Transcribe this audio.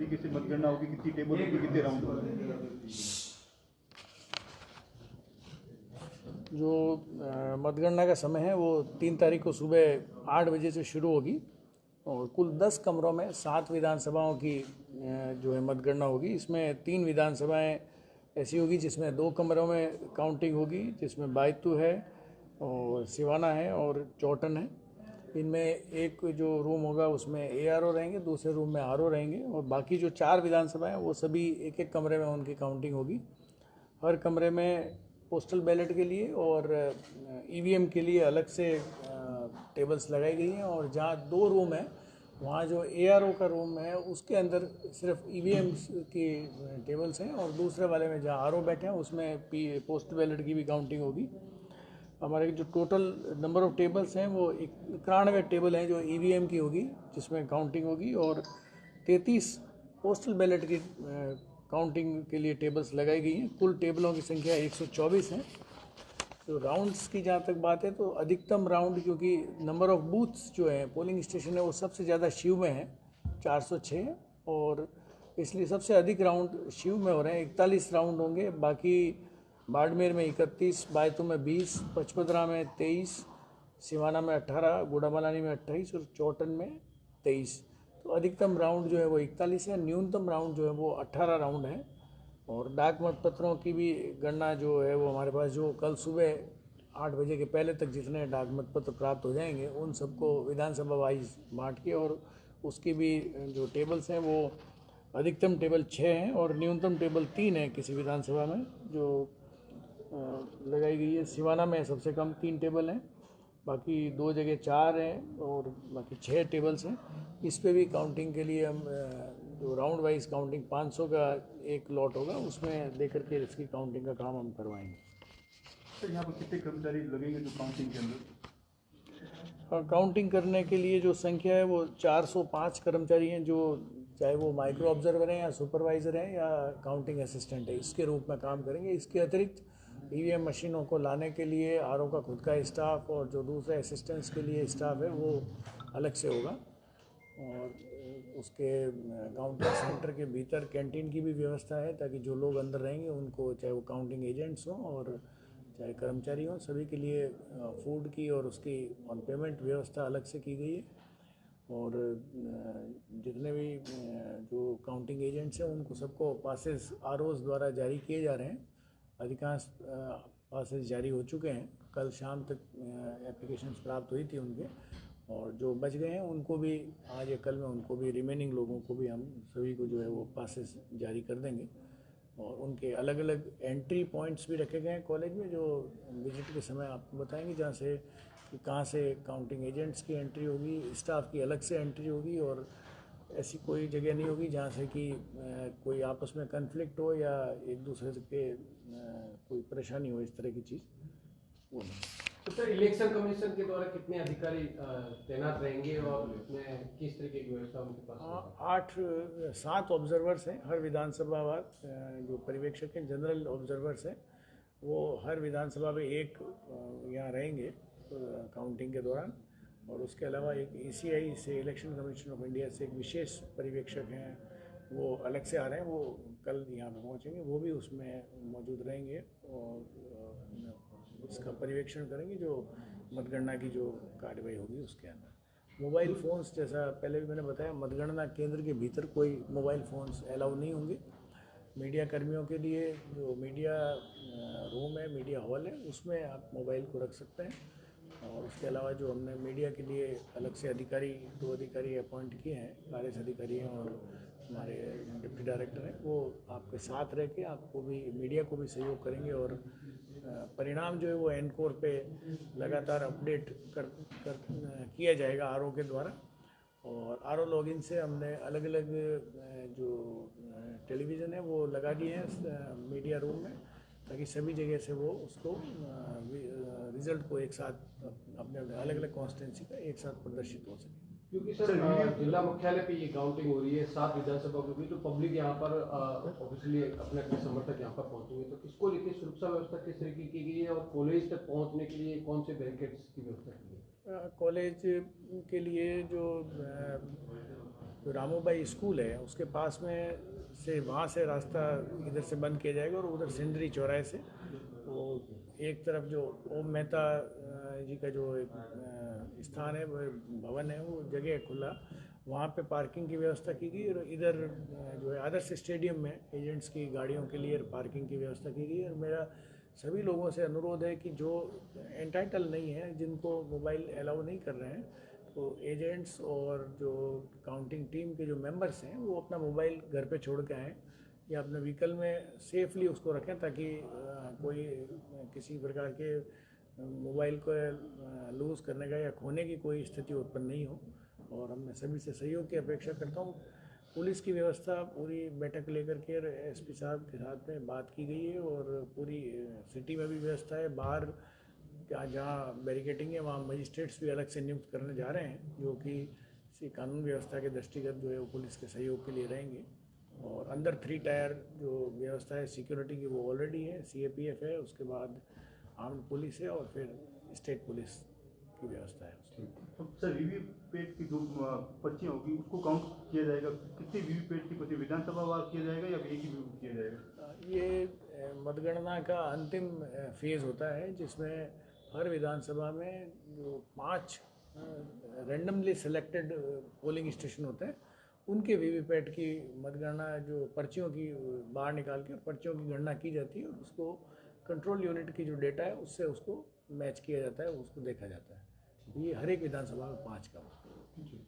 तरीके से मतगणना होगी, कितनी टेबल होगी, कितने राउंड होंगे? जो मतगणना का समय है वो 3 तारीख को सुबह 8 बजे से शुरू होगी और कुल 10 कमरों में 7 विधानसभाओं की जो है मतगणना होगी। इसमें 3 विधानसभाएं ऐसी होगी जिसमें 2 कमरों में काउंटिंग होगी, जिसमें बायतू है और सिवाना है और चौटन है। इनमें एक जो रूम होगा उसमें ARO रहेंगे, दूसरे रूम में RO रहेंगे और बाकी जो 4 विधानसभाएं वो सभी एक एक कमरे में उनकी काउंटिंग होगी। हर कमरे में पोस्टल बैलेट के लिए और EVM के लिए अलग से टेबल्स लगाई गई हैं और जहाँ 2 रूम है वहाँ जो ARO का रूम है उसके अंदर सिर्फ EVM की टेबल्स हैं और दूसरे वाले में जहाँ RO बैठे हैं उसमें पोस्टल बैलेट की भी काउंटिंग होगी। हमारे जो टोटल नंबर ऑफ टेबल्स हैं वो 91 टेबल हैं जो EVM की होगी जिसमें काउंटिंग होगी और 33 पोस्टल बैलेट की काउंटिंग के लिए टेबल्स लगाई गई हैं। कुल टेबलों की संख्या 124 है। तो राउंड्स की जहाँ तक बात है तो अधिकतम राउंड, क्योंकि नंबर ऑफ बूथ्स जो है पोलिंग स्टेशन है वो सबसे ज़्यादा शिव में है 406 और इसलिए सबसे अधिक राउंड शिव में हो रहे हैं, 41 राउंड होंगे। बाकी बाड़मेर में 31, बायतू में 20, पचपदरा में 23, सिवाना में 18, गुड़ामलानी में 28 और चौटन में 23। तो अधिकतम राउंड जो है वो 41 है, न्यूनतम राउंड जो है वो 18 राउंड है। और डाक मतपत्रों की भी गणना जो है वो हमारे पास जो कल सुबह 8 बजे के पहले तक जितने डाक मतपत्र प्राप्त हो जाएंगे उन सबको विधानसभा वाइज बांट के और उसकी भी जो टेबल्स हैं वो अधिकतम टेबल 6 हैं और न्यूनतम टेबल 3 है किसी विधानसभा में जो लगाई गई है। सिवाना में सबसे कम 3 टेबल हैं, बाकी 2 जगह 4 हैं और बाकी 6 टेबल्स हैं। इस पे भी काउंटिंग के लिए हम जो राउंड वाइज काउंटिंग 500 का एक लॉट होगा उसमें देकर के इसकी काउंटिंग का काम हम करवाएंगे। सर यहाँ पर कितने कर्मचारी लगेंगे जो काउंटिंग के अंदर? काउंटिंग करने के लिए जो संख्या है वो 405 कर्मचारी हैं, जो चाहे वो माइक्रो ऑब्जर्वर हैं या सुपरवाइज़र हैं या काउंटिंग असिस्टेंट है, इसके रूप में काम करेंगे। इसके अतिरिक्त EVM मशीनों को लाने के लिए RO का खुद का स्टाफ और जो दूसरे असिस्टेंट्स के लिए स्टाफ है वो अलग से होगा। और उसके काउंटिंग सेंटर के भीतर कैंटीन की भी व्यवस्था है ताकि जो लोग अंदर रहेंगे उनको, चाहे वो काउंटिंग एजेंट्स हों और चाहे कर्मचारी हों, सभी के लिए फूड की और उसकी ऑन पेमेंट व्यवस्था अलग से की गई है। और जितने भी जो काउंटिंग एजेंट्स हैं उनको सबको पासेस ROs द्वारा जारी किए जा रहे हैं। अधिकांश पासेस जारी हो चुके हैं, कल शाम तक एप्लीकेशंस प्राप्त हुई थी उनके, और जो बच गए हैं उनको भी आज या कल में उनको भी रिमेनिंग लोगों को भी हम सभी को जो है वो पासेस जारी कर देंगे। और उनके अलग अलग एंट्री पॉइंट्स भी रखे गए हैं कॉलेज में जो विजिट के समय आपको बताएंगे, जहाँ से कि कहाँ से काउंटिंग एजेंट्स की एंट्री होगी, स्टाफ की अलग से एंट्री होगी और ऐसी कोई जगह नहीं होगी जहाँ से कि कोई आपस में कन्फ्लिक्ट हो या एक दूसरे के कोई परेशानी हो, इस तरह की चीज़ वो नहीं। तो सर इलेक्शन कमीशन के द्वारा कितने अधिकारी तैनात रहेंगे और किस तरीके की व्यवस्था उनके पास? 7 ऑब्जर्वर्स हैं हर विधानसभा वार, जो पर्यवेक्षक हैं जनरल ऑब्जर्वर्स हैं वो हर विधानसभा में एक यहाँ रहेंगे काउंटिंग के दौरान। और उसके अलावा एक ECI से, इलेक्शन कमीशन ऑफ इंडिया से एक विशेष पर्यवेक्षक हैं वो अलग से आ रहे हैं, वो कल यहाँ पर पहुँचेंगे, वो भी उसमें मौजूद रहेंगे और इसका पर्यवेक्षण करेंगे जो मतगणना की जो कार्रवाई होगी उसके अंदर। मोबाइल फ़ोन्स, जैसा पहले भी मैंने बताया, मतगणना केंद्र के भीतर कोई मोबाइल फ़ोन्स अलाउ नहीं होंगे। मीडिया कर्मियों के लिए जो मीडिया रूम है, मीडिया हॉल है, उसमें आप मोबाइल को रख सकते हैं। और उसके अलावा जो हमने मीडिया के लिए अलग से अधिकारी 2 अधिकारी अपॉइंट किए हैं, RS अधिकारी हैं और हमारे डिप्टी डायरेक्टर हैं, वो आपके साथ रह के आपको भी, मीडिया को भी सहयोग करेंगे। और परिणाम जो है वो एनकोर पे लगातार अपडेट किया जाएगा RO के द्वारा। और RO लॉगिन से हमने अलग अलग जो टेलीविज़न है वो लगा दिए हैं मीडिया रूम में, ताकि सभी जगह से वो उसको रिजल्ट को एक साथ अपने अलग अलग कॉन्स्टिट्यूंसी का एक साथ प्रदर्शित हो सके। क्योंकि सर जिला मुख्यालय पे ये काउंटिंग हो रही है 7 विधानसभा की भी, तो पब्लिक यहाँ पर ऑब्वियसली अपने अपने समर्थक यहाँ पर पहुँचेंगे, तो इसको लेकर सुरक्षा व्यवस्था किस तरीके की गई है और कॉलेज तक पहुँचने के लिए कौन से बैरिकेड्स की व्यवस्था की गई है? कॉलेज के लिए जो जो रामूबाई स्कूल है उसके पास में से वहाँ से रास्ता इधर से बंद किया जाएगा और उधर सिंदरी चौराहे से वो एक तरफ जो ओम मेहता जी का जो एक स्थान है, वो भवन है, वो जगह है खुला, वहाँ पे पार्किंग की व्यवस्था की गई। और इधर जो है आदर्श स्टेडियम में एजेंट्स की गाड़ियों के लिए पार्किंग की व्यवस्था की गई। और मेरा सभी लोगों से अनुरोध है कि जो एंटाइटल नहीं है, जिनको मोबाइल अलाउ नहीं कर रहे हैं, तो एजेंट्स और जो काउंटिंग टीम के जो मेंबर्स हैं वो अपना मोबाइल घर पे छोड़ के आएँ या अपने व्हीकल में सेफली उसको रखें, ताकि कोई किसी प्रकार के मोबाइल को लूज़ करने का या खोने की कोई स्थिति उत्पन्न नहीं हो। और मैं सभी से सहयोग की अपेक्षा करता हूँ। पुलिस की व्यवस्था पूरी बैठक लेकर के एसपी साहब के साथ में बात की गई है और पूरी सिटी में भी व्यवस्था है। बाहर जहाँ बैरिकेटिंग है वहाँ मजिस्ट्रेट्स भी अलग से नियुक्त करने जा रहे हैं, जो कि इसी कानून व्यवस्था के दृष्टिगत जो है वो पुलिस के सहयोग के लिए रहेंगे। और अंदर 3 टायर जो व्यवस्था है सिक्योरिटी की वो ऑलरेडी है, CAPF है, उसके बाद आर्म्ड पुलिस है और फिर स्टेट पुलिस की व्यवस्था है। तो सर वीवीपैट की जो पर्चियाँ होगी उसको काउंट किया जाएगा, कितनी वीवीपैट की पर्ची विधानसभा वार किया जाएगा या एक ही किया जाएगा? ये मतगणना का अंतिम फेज़ होता है, जिसमें हर विधानसभा में जो 5 रैंडमली सेलेक्टेड पोलिंग स्टेशन होते हैं, उनके वीवीपैट की मतगणना जो पर्चियों की बाहर निकाल के पर्चियों की गणना की जाती है और उसको कंट्रोल यूनिट की जो डेटा है उससे उसको मैच किया जाता है, उसको देखा जाता है। ये हर एक विधानसभा में 5 का होता है।